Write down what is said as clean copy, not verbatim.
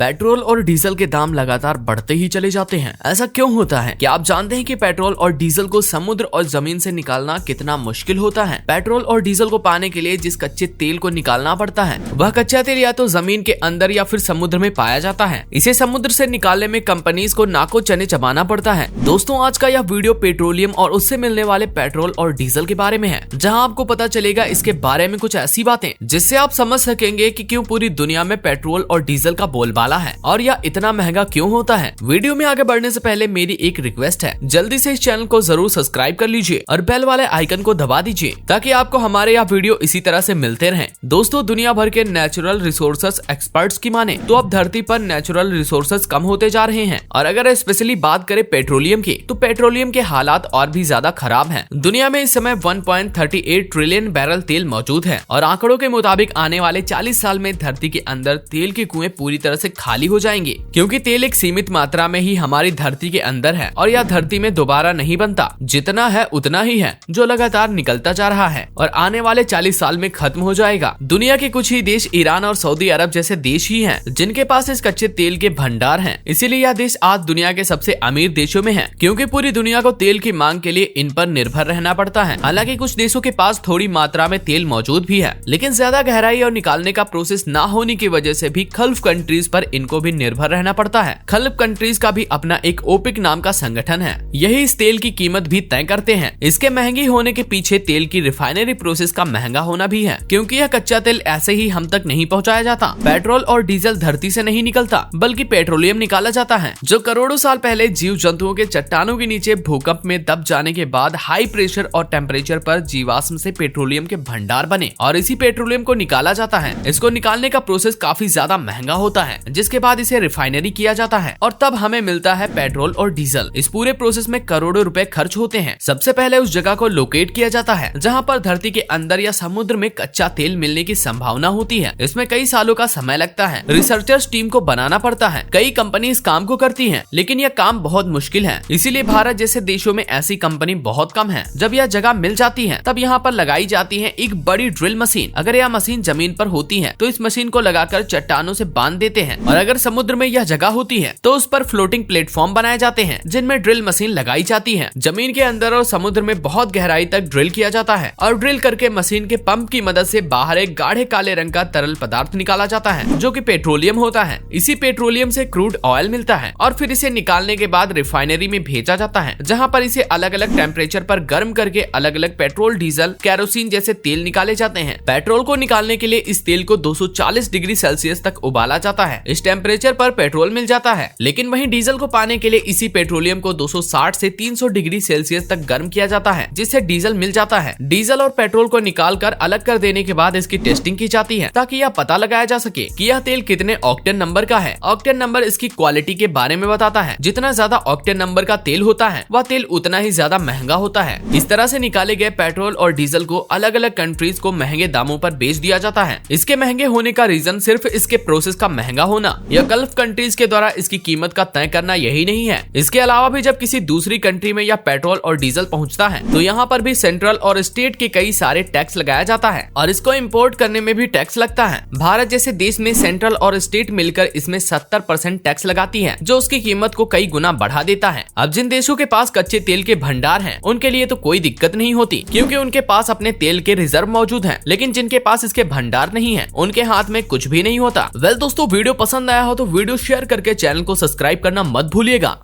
Petrol और diesel के दाम लगातार बढ़ते ही चले जाते हैं। ऐसा क्यों होता है? क्या आप जानते हैं कि पेट्रोल और डीजल को समुद्र और जमीन से निकालना कितना मुश्किल होता है? पेट्रोल और डीजल को पाने के लिए जिस कच्चे तेल को निकालना पड़ता है वह कच्चा तेल या तो जमीन के अंदर या फिर समुद्र में पाया जाता है। इसे समुद्र से निकालने में कंपनीज को नाको चने चबाना पड़ता है। दोस्तों, आज का यह वीडियो पेट्रोलियम और उससे मिलने वाले पेट्रोल और डीजल के बारे में है, जहाँ आपको पता चलेगा इसके बारे में कुछ ऐसी बातें जिससे आप समझ सकेंगे कि क्यों पूरी दुनिया में पेट्रोल और डीजल का बोलबाला है और यह इतना महंगा क्यों होता है। वीडियो में आगे बढ़ने से पहले मेरी एक रिक्वेस्ट है, जल्दी से इस चैनल को जरूर सब्सक्राइब कर लीजिए और बेल वाले आइकन को दबा दीजिए ताकि आपको हमारे यह वीडियो इसी तरह से मिलते रहें। दोस्तों, दुनिया भर के नेचुरल रिसोर्सेज एक्सपर्ट्स की माने तो अब धरती पर नेचुरल रिसोर्सेज कम होते जा रहे हैं और अगर स्पेशली बात करें पेट्रोलियम की तो पेट्रोलियम के हालात और भी ज्यादा खराब हैं। दुनिया में इस समय 1.38 ट्रिलियन बैरल तेल मौजूद है और आंकड़ों के मुताबिक आने वाले 40 साल में धरती के अंदर तेल के कुएं पूरी तरह से खाली हो जाएंगे, क्योंकि तेल एक सीमित मात्रा में ही हमारी धरती के अंदर है और यह धरती में दोबारा नहीं बनता। जितना है उतना ही है जो लगातार निकलता जा रहा है और आने वाले 40 साल में खत्म हो जाएगा। दुनिया के कुछ ही देश ईरान और सऊदी अरब जैसे देश ही हैं जिनके पास इस कच्चे तेल के भंडार हैं। इसीलिए यह देश आज दुनिया के सबसे अमीर देशों में है, क्योंकि पूरी दुनिया को तेल की मांग के लिए इन पर निर्भर रहना पड़ता है। हालांकि कुछ देशों के पास थोड़ी मात्रा में तेल मौजूद भी है, लेकिन ज्यादा गहराई और निकालने का प्रोसेस न होने की वजह से भी गल्फ कंट्रीज पर इनको भी निर्भर रहना पड़ता है। गल्फ कंट्रीज का भी अपना एक ओपेक नाम का संगठन है, यही इस तेल की कीमत भी तय करते हैं। इसके महंगी होने के पीछे तेल की रिफाइनरी प्रोसेस का महंगा होना भी है, क्योंकि यह कच्चा तेल ऐसे ही हम तक नहीं पहुंचाया जाता। पेट्रोल और डीजल धरती से नहीं निकलता बल्कि पेट्रोलियम निकाला जाता है, जो करोड़ों साल पहले जीव जंतुओं के चट्टानों के नीचे भूकंप में दब जाने के बाद हाई प्रेशर और टेम्परेचर पर जीवाश्म से पेट्रोलियम के भंडार बने और इसी पेट्रोलियम को निकाला जाता है। इसको निकालने का प्रोसेस काफी ज्यादा महंगा होता है, जिसके बाद इसे रिफाइनरी किया जाता है और तब हमें मिलता है पेट्रोल और डीजल। इस पूरे प्रोसेस में करोड़ों रुपए खर्च होते हैं। सबसे पहले उस जगह को लोकेट किया जाता है जहां पर धरती के अंदर या समुद्र में कच्चा तेल मिलने की संभावना होती है। इसमें कई सालों का समय लगता है। रिसर्चर्स टीम को बनाना पड़ता है। कई कंपनी इस काम को करती हैं, लेकिन यह काम बहुत मुश्किल है। इसीलिए भारत जैसे देशों में ऐसी कंपनी बहुत कम है। जब यह जगह मिल जाती है तब यहाँ पर लगाई जाती है एक बड़ी ड्रिल मशीन। अगर यह मशीन जमीन पर होती है तो इस मशीन को लगाकर चट्टानों से बांध देते हैं और अगर समुद्र में यह जगह होती है तो उस पर फ्लोटिंग प्लेटफॉर्म बनाए जाते हैं जिनमें ड्रिल मशीन लगाई जाती है। जमीन के अंदर और समुद्र में बहुत गहराई तक ड्रिल किया जाता है और ड्रिल करके मशीन के पंप की मदद से बाहर एक गाढ़े काले रंग का तरल पदार्थ निकाला जाता है, जो कि पेट्रोलियम होता है। इसी पेट्रोलियम से क्रूड ऑयल मिलता है और फिर इसे निकालने के बाद रिफाइनरी में भेजा जाता है, जहाँ पर इसे अलग अलग टेम्परेचर पर गर्म करके अलग अलग पेट्रोल, डीजल, केरोसिन जैसे तेल निकाले जाते हैं। पेट्रोल को निकालने के लिए इस तेल को 240 डिग्री सेल्सियस तक उबाला जाता है। इस टेम्परेचर पर पेट्रोल मिल जाता है, लेकिन वहीं डीजल को पाने के लिए इसी पेट्रोलियम को 260 से 300 डिग्री सेल्सियस तक गर्म किया जाता है, जिससे डीजल मिल जाता है। डीजल और पेट्रोल को निकाल कर अलग कर देने के बाद इसकी टेस्टिंग की जाती है ताकि यह पता लगाया जा सके कि यह तेल कितने ऑक्टेन नंबर का है। ऑक्टेन नंबर इसकी क्वालिटी के बारे में बताता है। जितना ज्यादा ऑक्टेन नंबर का तेल होता है वह तेल उतना ही ज्यादा महंगा होता है। इस तरह से निकाले गए पेट्रोल और डीजल को अलग अलग कंट्रीज को महंगे दामों पर बेच दिया जाता है। इसके महंगे होने का रीजन सिर्फ इसके प्रोसेस का महंगा होना या गल्फ कंट्रीज के द्वारा इसकी कीमत का तय करना यही नहीं है। इसके अलावा भी जब किसी दूसरी कंट्री में यह पेट्रोल और डीजल पहुंचता है तो यहाँ पर भी सेंट्रल और स्टेट के कई सारे टैक्स लगाया जाता है और इसको इम्पोर्ट करने में भी टैक्स लगता है। भारत जैसे देश में सेंट्रल और स्टेट मिलकर इसमें 70% टैक्स लगाती है, जो उसकी कीमत को कई गुना बढ़ा देता है। अब जिन देशों के पास कच्चे तेल के भंडार हैं, उनके लिए तो कोई दिक्कत नहीं होती, क्योंकि उनके पास अपने तेल के रिजर्व मौजूद हैं। लेकिन जिनके पास इसके भंडार नहीं है, उनके हाथ में कुछ भी नहीं होता। वेल दोस्तों, वीडियो पसंद आया हो तो वीडियो शेयर करके चैनल को सब्सक्राइब करना मत भूलिएगा।